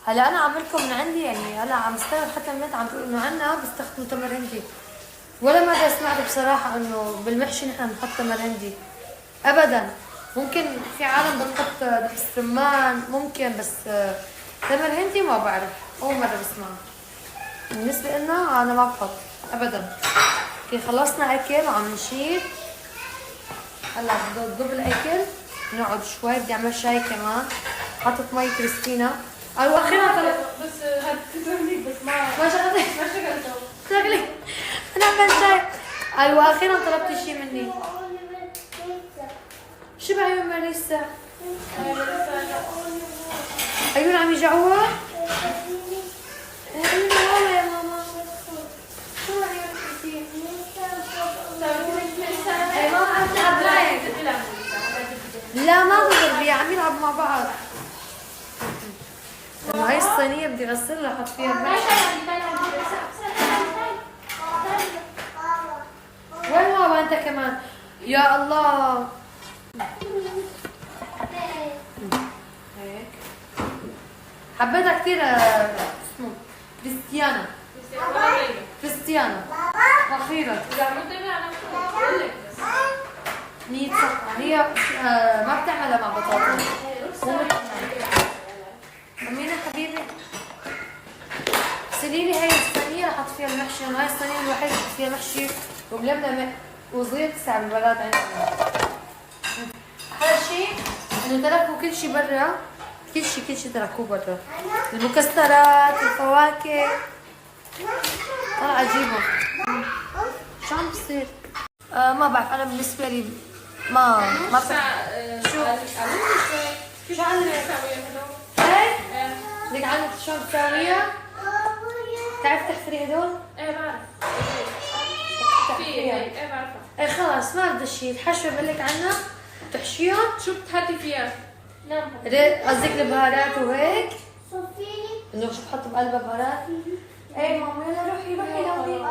هلا انا عم لكم من عندي، يعني هلا عم استغرب حتى البنات عم تقول انه عنا بيستخدموا تمر هندي، ولا مرة سمعت بصراحة انه بالمحشي نحن بنحط تمر هندي ابدا. ممكن في عالم بتحط دبس رمان ممكن، بس تمر هندي ما بعرف، اول مرة بسمعها. بالنسبة لنا انا ما بحط ابدا. اوكي خلصنا اكل وعم نشيل، هلا بدي اضرب الاكل نقعد شوي، بدي اعمل شاي كمان، حطت مي كريستينا. واخيرا طلب بس هتكلمني بس ما شغلت شغلته. شغلي انا عملت شاي. واخيرا طلبتي شيء مني. شو بعيون ماريسا؟ عيون عم يجعوها؟ عيون والله يا ماما. شو عيون كثير؟ اي ماما عم تلعب معي. لا ما بضرب بيها، عم يلعبوا مع بعض. لما هاي الصينية بدي اغسلها احط فيها المحشي. وين بابا انت كمان؟ يا الله. هيك حبيتها كثير. اسمه كريستيانا. كريستيانا اخيرا. نية صح، هي ما بتعملها مع بطاطا. أمينة حبيبي سلي لي هاي الصينية رح احط فيها المحشي، هاي الصينية الوحيدة اللي بحط فيها محشي وململمة وصغير تسع بالبلد عندنا. أحلى شيء إنه تركوا كل شيء برا، كل شيء تركوه برا، المكسرات، الفواكه، طلع عجيبة. شو عم بصير؟ ما بعرف أنا بالنسبة لي ما بعرف. شو علمك؟ ايه؟ بدك علمك شو بتساويها؟ بتعرف تحفري هدول؟ ايه بعرف. تحفريها؟ ايه بعرفها. ايه خلص ما بدي شيء، الحشوة بقول لك عنها تحشيهم. شو بتحطي فيها؟ نعم. قصدك البهارات وهيك؟ انه شو بحط بقلبها بهارات؟ ايه ماما يلا روحي لوي.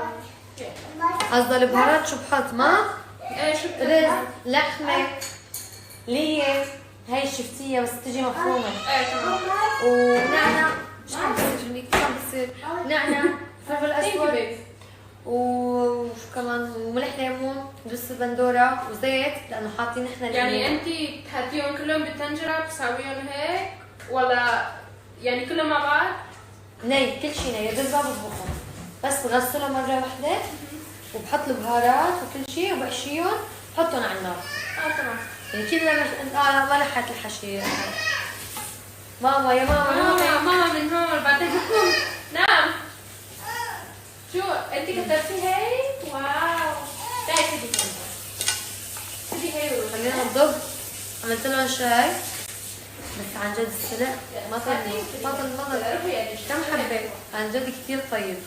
قصدها البهارات شو بحط ما؟ ايه شو رز، لحمة، ليه، هاي شفتيها بس تجي مفرومة. ايه تمام. ونعنع. شو عم بصير هنيك؟ شو عم بصير؟ نعنع، فلفل اسود، وشو كمان، وملح ليمون، دبس البندورة وزيت، لانه حاطين نحن يعني انت بتحطيهم كلهم بالطنجرة بتساويهم هيك ولا يعني كلهم مع بعض؟ ني كل شيء ني، الرز ما بطبخهم، بس بغسلهم مرة واحدة وبحط البهارات وكل شيء وبحشيهم بحطهم على النار. تمام. يعني كذا ما لحقت الحشي. ماما يا ماما ماما من هون بعدين بكون. نعم. شو انت كتبتي هيك؟ واو. تعي سيبي هون. سيبي هي خلينا نضب. عملت لهم شاي بس عن جد السلق ما طل كم حبة عن جد كثير طيب.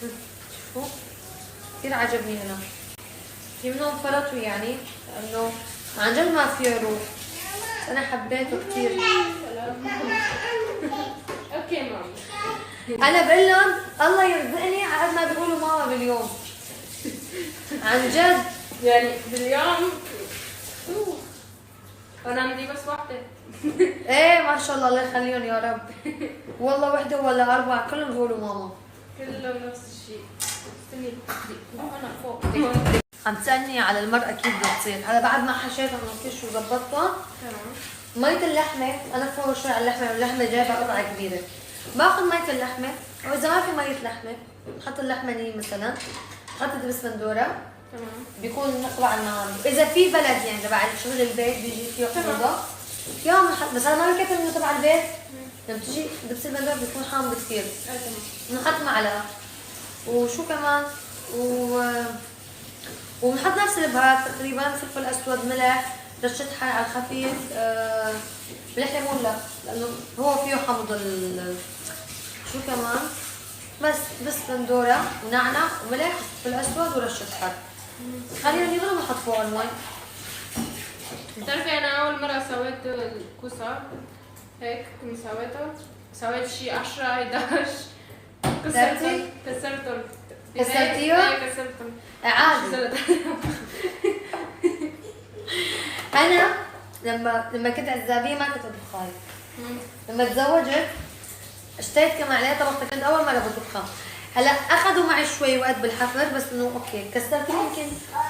شوفوا كثير عجبني انا. في منهم فرطوا يعني لانه عن جد ما فيه روح، انا حبيته كثير. اوكي ماما. انا بقول لهم الله يرزقني على قد ما بيقولوا ماما باليوم. عن جد يعني باليوم انا عندي بس واحدة. ايه ما شاء الله الله يخليهم يا رب. والله وحده ولا اربعه كلهم بيقولوا ماما. كلهم نفس الشيء. استني انا فوق. عم تسألني على المرأة كيف بدها تصير. هلا بعد ما حشيتها ونكش وظبطتها تمام. مية اللحمة أنا فور شوي على اللحمة، واللحمة جايبة قطعة كبيرة. باخذ مية اللحمة، أو إذا ما في مية لحمة بحط اللحمة نية مثلا، بحط دبس بندورة تمام. بيكون نقبة على النار. إذا في بلد يعني تبع شغل البيت بيجي فيه حموضة يوم بس أنا ما بكتب إنه تبع البيت. لما بتجي دبس البندورة بيكون حامض كثير. تمام. بنحط معلقة وشو كمان وبنحط نفس البهارات تقريبا، فلفل اسود، ملح، رشة حار على الخفيف. ملح ليمون لا لانه هو فيه حمض شو كمان، بس بندورة ونعنع وملح وفلفل اسود ورشة حار. خلينا يغلوا ونحط فوق المي. بتعرفي انا اول مرة سويت الكوسة هيك كنت سويت شي 10 11 كسرتهم. كسرتيهم؟ كسرتهم. عادي. انا لما كنت عزابية ما كنت اطبخ هاي. لما تزوجت اشتريت كمان عليها طبخة، كنت اول مرة بطبخها. هلا اخذوا معي شوي وقت بالحفر، بس انه اوكي كسرت يمكن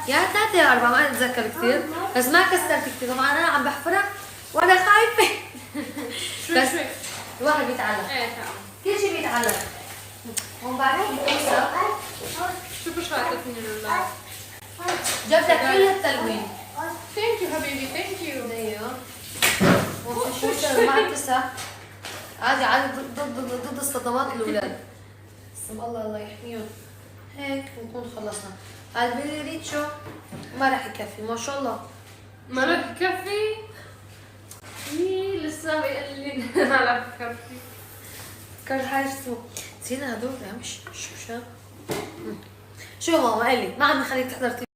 يا 3 يا 4 ما اتذكر كثير، بس ما كسرت كثير. طبعا انا عم بحفرها وانا خايفة. بس الواحد بيتعلم، ايه تمام. كل شيء بيتعلم. هون بعدين بوسة شوفوا شو عطتني لله. جبت لك كل التلوين. ثانك يو حبيبي، ثانك يو. ايوه وفي شوشة مع تسع عادي عادي ضد الصدمات الاولاد. بسم الله الله يحميهم. هيك بنكون خلصنا. هذا البريتشو ما راح يكفي ما شاء الله. ما راح يكفي؟ إيه لسه بيقول لي ما راح يكفي. كان حاجة اسمه نسينا هذول مش شو شو ماما قال لي ما عم نخليك تحضر